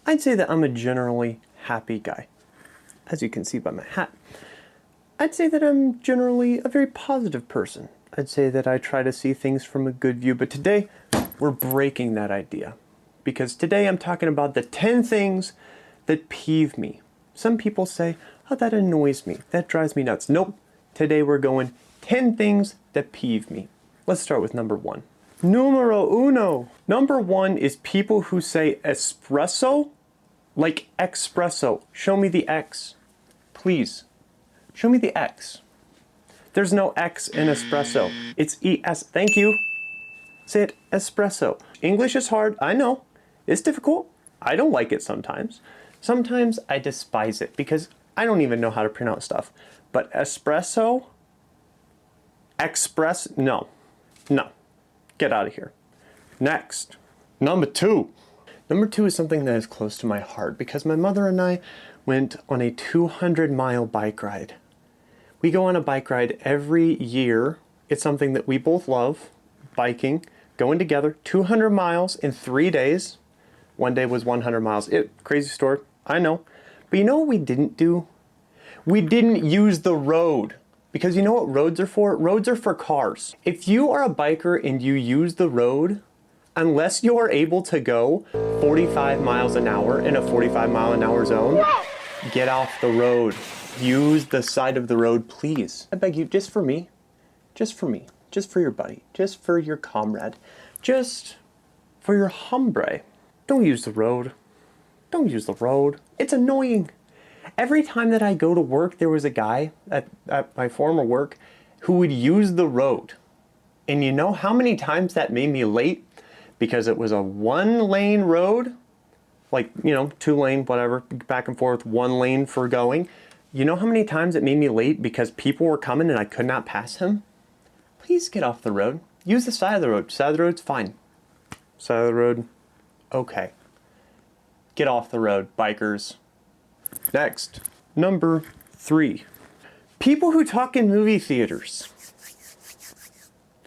I'd say that I'm a generally happy guy, as you can see by my hat. I'd say that I'm generally a very positive person. I'd say that I try to see things from a good view, but today we're breaking that idea. Because today I'm talking about the 10 things that peeve me. Some people say, oh, that annoys me, that drives me nuts. Nope, today we're going 10 things that peeve me. Let's start with number 1. Numero uno. Number 1 is people who say espresso like espresso. Show me the X, please. Show me the X. There's no X in espresso. It's ES. Thank you. Say it espresso. English is hard. I know. It's difficult. I don't like it sometimes. Sometimes I despise it because I don't even know how to pronounce stuff. But espresso, no. No. Get out of here. Next. Number 2. Number 2 is something that is close to my heart because my mother and I went on a 200-mile bike ride. We go on a bike ride every year. It's something that we both love, biking, going together, 200 miles in 3 days. One day was 100 miles. Crazy story, I know. But you know what we didn't do? We didn't use the road. Because you know what roads are for? Roads are for cars. If you are a biker and you use the road, unless you are able to go 45 miles an hour in a 45 mile an hour zone, get off the road. Use the side of the road, please. I beg you, just for me, just for me, just for your buddy, just for your comrade, just for your hombre. Don't use the road. Don't use the road. It's annoying. Every time that I go to work, there was a guy at my former work who would use the road. And you know how many times that made me late? Because it was a 1-lane road, like, 2-lane, whatever, back and forth, 1 lane for going. You know how many times it made me late because people were coming and I could not pass him? Please get off the road. Use the side of the road. Side of the road's fine. Side of the road, okay. Get off the road, bikers. Next, number 3. People who talk in movie theaters.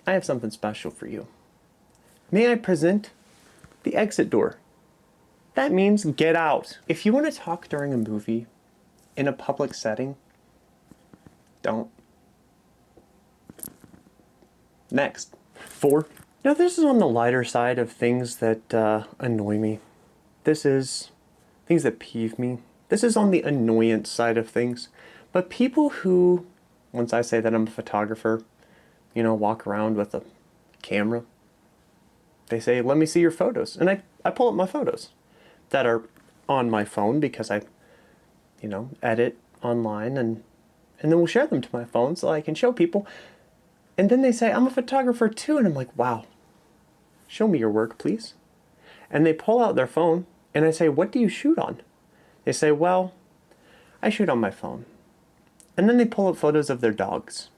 I have something special for you. May I present the exit door? That means get out. If you want to talk during a movie in a public setting, don't. Next, 4. Now this is on the lighter side of things that annoy me. This is things that peeve me. This is on the annoyance side of things. But people who, once I say that I'm a photographer, walk around with a camera, they say, let me see your photos. And I pull up my photos that are on my phone because I, edit online and then we'll share them to my phone so I can show people. And then they say, I'm a photographer too. And I'm like, wow, show me your work, please. And they pull out their phone and I say, what do you shoot on? They say, well, I shoot on my phone. And then they pull up photos of their dogs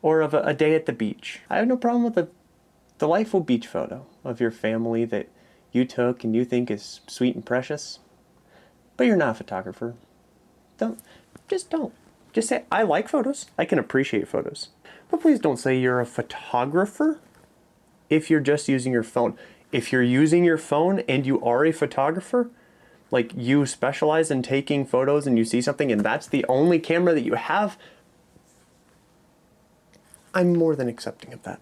or of a day at the beach. I have no problem with a delightful beach photo of your family that you took and you think is sweet and precious. But you're not a photographer. Don't. Just say, I like photos. I can appreciate photos. But please don't say you're a photographer if you're just using your phone. If you're using your phone and you are a photographer, like you specialize in taking photos and you see something and that's the only camera that you have, I'm more than accepting of that.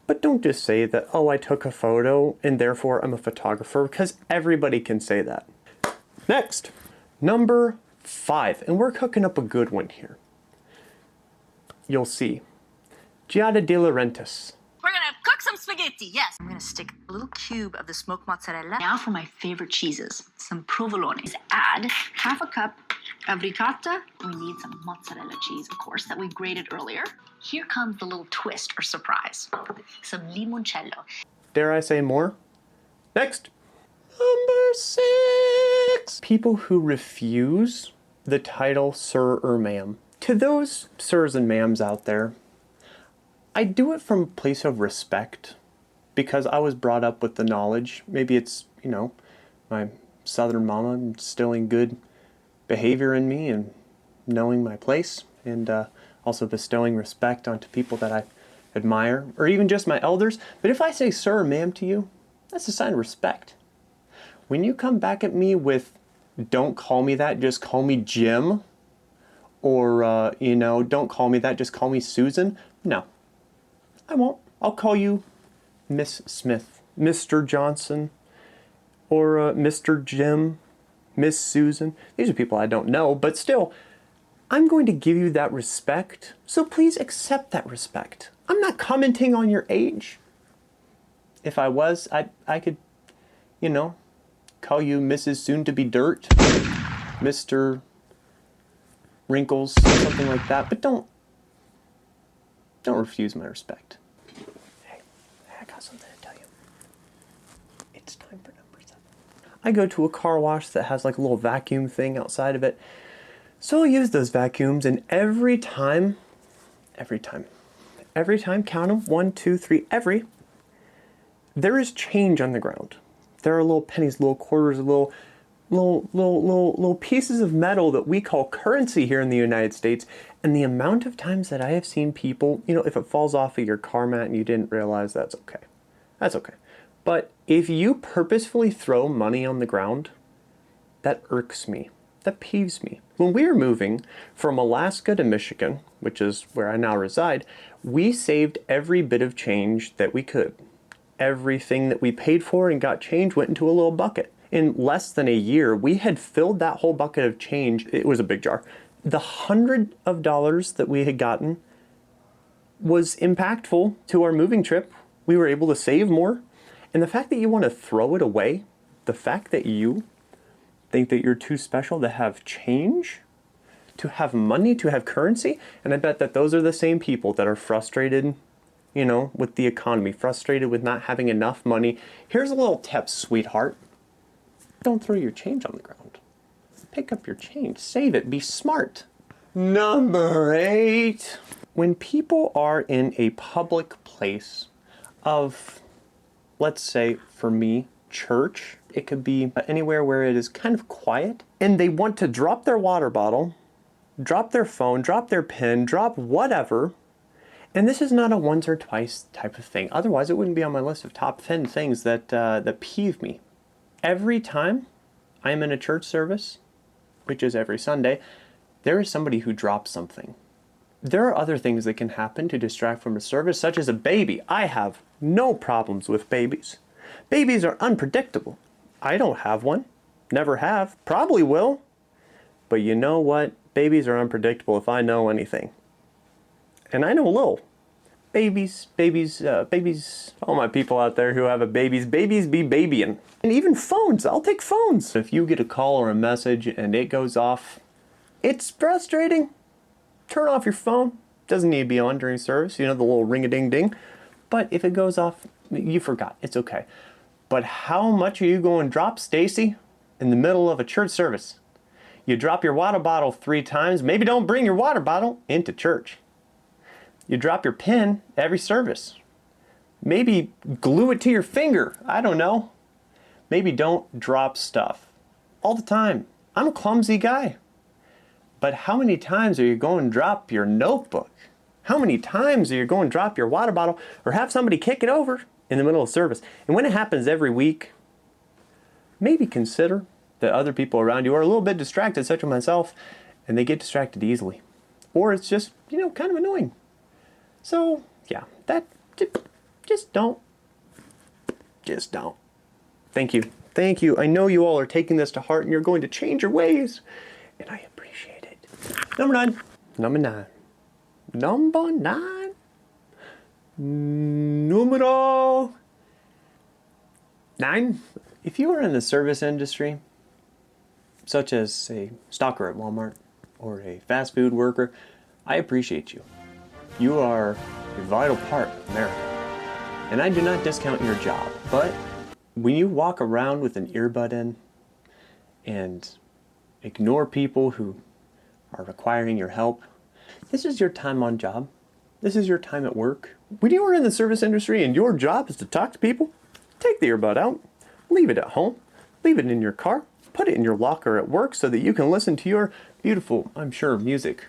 But don't just say that, oh, I took a photo and therefore I'm a photographer, because everybody can say that. Next, number 5, and we're cooking up a good one here. You'll see. Giada de Laurentiis. We're gonna cook some spaghetti, yes. I'm gonna stick a little cube of the smoked mozzarella. Now for my favorite cheeses, some provolone. Add half a cup of ricotta. We need some mozzarella cheese, of course, that we grated earlier. Here comes the little twist or surprise. Some limoncello. Dare I say more? Next. Number 6. People who refuse the title sir or ma'am. To those sirs and ma'ams out there, I do it from a place of respect because I was brought up with the knowledge. Maybe it's, my southern mama instilling good behavior in me and knowing my place and also bestowing respect onto people that I admire, or even just my elders. But if I say sir or ma'am to you, that's a sign of respect. When you come back at me with, don't call me that, just call me Jim, or, don't call me that, just call me Susan, no, I won't. I'll call you Miss Smith, Mr. Johnson, or Mr. Jim, Miss Susan. These are people I don't know, but still, I'm going to give you that respect, so please accept that respect. I'm not commenting on your age. If I was, I could, call you Mrs. Soon-to-be Dirt, Mr. Wrinkles, something like that, but don't refuse my respect. Hey, I got something to tell you. It's time for number 7. I go to a car wash that has like a little vacuum thing outside of it. So I'll use those vacuums, and every time, count them, 1, 2, 3, there is change on the ground. There are little pennies, little quarters, little pieces of metal that we call currency here in the United States. And the amount of times that I have seen people, if it falls off of your car mat and you didn't realize, that's okay. That's okay. But if you purposefully throw money on the ground, that irks me. That peeves me. When we were moving from Alaska to Michigan, which is where I now reside, we saved every bit of change that we could. Everything that we paid for and got change went into a little bucket. In less than a year, we had filled that whole bucket of change. It was a big jar. The $100 that we had gotten was impactful to our moving trip. We were able to save more. And the fact that you want to throw it away, the fact that you think that you're too special to have change, to have money, to have currency, and I bet that those are the same people that are frustrated, with the economy, frustrated with not having enough money. Here's a little tip, sweetheart. Don't throw your change on the ground. Pick up your change, save it, be smart. Number 8. When people are in a public place of, let's say, for me, church, it could be anywhere where it is kind of quiet, and they want to drop their water bottle, drop their phone, drop their pen, drop whatever, and this is not a once or twice type of thing. Otherwise, it wouldn't be on my list of top 10 things that peeve me. Every time I am in a church service, which is every Sunday, there is somebody who drops something. There are other things that can happen to distract from a service, such as a baby. I have no problems with babies. Babies are unpredictable. I don't have one. Never have. Probably will. But you know what? Babies are unpredictable if I know anything. And I know a little. Babies, all my people out there who have babies be babying. And even phones, I'll take phones. If you get a call or a message and it goes off, it's frustrating. Turn off your phone. Doesn't need to be on during service, the little ring-a-ding-ding. But if it goes off, you forgot, it's okay. But how much are you going to drop, Stacy, in the middle of a church service? You drop your water bottle 3 times, maybe don't bring your water bottle into church. You drop your pen every service. Maybe glue it to your finger. I don't know. Maybe don't drop stuff all the time. I'm a clumsy guy. But how many times are you going to drop your notebook? How many times are you going to drop your water bottle or have somebody kick it over in the middle of service? And when it happens every week, maybe consider that other people around you are a little bit distracted, such as myself, and they get distracted easily. Or it's just, kind of annoying. So, yeah, just don't. Just don't. Thank you. Thank you. I know you all are taking this to heart and you're going to change your ways. And I appreciate it. Number 9. Numero 9. If you are in the service industry, such as a stalker at Walmart or a fast food worker, I appreciate you. You are a vital part of America. And I do not discount your job, but when you walk around with an earbud in and ignore people who are requiring your help, this is your time on job. This is your time at work. When you are in the service industry and your job is to talk to people, take the earbud out, leave it at home, leave it in your car, put it in your locker at work so that you can listen to your beautiful, I'm sure, music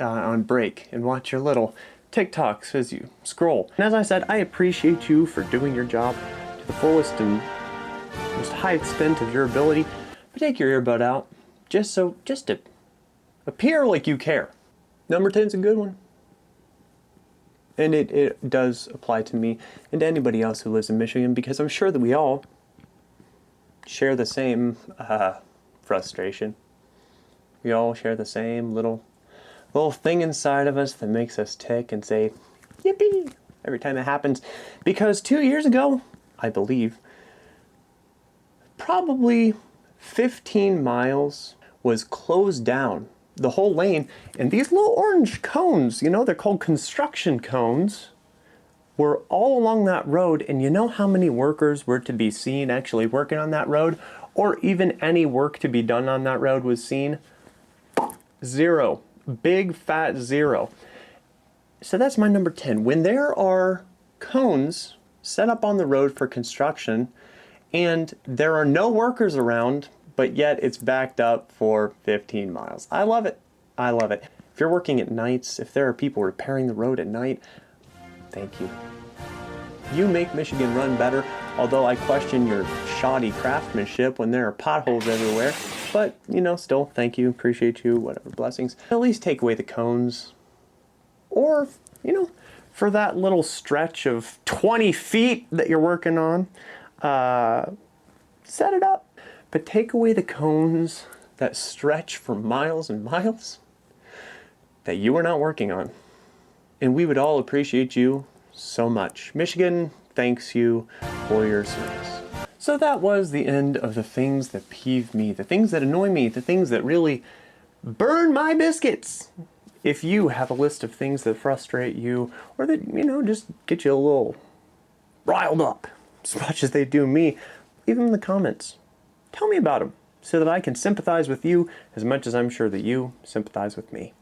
on break and watch your little TikToks as you scroll. And as I said, I appreciate you for doing your job to the fullest and utmost high extent of your ability, but take your earbud out just to appear like you care. Number 10 is a good one. And it does apply to me and to anybody else who lives in Michigan, because I'm sure that we all share the same frustration. We all share the same little thing inside of us that makes us tick and say, yippee, every time it happens. Because 2 years ago, I believe, probably 15 miles was closed down. The whole lane, and these little orange cones, you know, they're called construction cones, were all along that road. And you know how many workers were to be seen actually working on that road, or even any work to be done on that road was seen? 0. Big fat 0. So that's my number 10. When there are cones set up on the road for construction and there are no workers around, but yet it's backed up for 15 miles. I love it. I love it. If you're working at nights, if there are people repairing the road at night, thank you. You make Michigan run better, although I question your shoddy craftsmanship when there are potholes everywhere. But, you know, still, thank you, appreciate you, whatever, blessings. At least take away the cones. Or, you know, for that little stretch of 20 feet that you're working on, set it up. But take away the cones that stretch for miles and miles that you are not working on. And we would all appreciate you so much. Michigan thanks you for your service. So that was the end of the things that peeve me, the things that annoy me, the things that really burn my biscuits. If you have a list of things that frustrate you, or that, you know, just get you a little riled up, as much as they do me, leave them in the comments. Tell me about them, so that I can sympathize with you as much as I'm sure that you sympathize with me.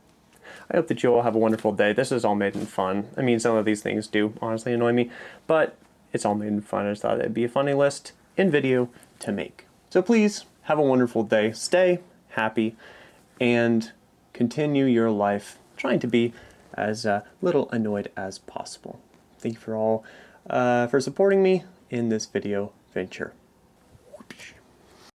I hope that you all have a wonderful day. This is all made in fun. I mean, some of these things do honestly annoy me, but it's all made in fun. I just thought it'd be a funny list in video to make. So please have a wonderful day. Stay happy and continue your life trying to be as little annoyed as possible. Thank you for all for supporting me in this video venture. Whoopsh.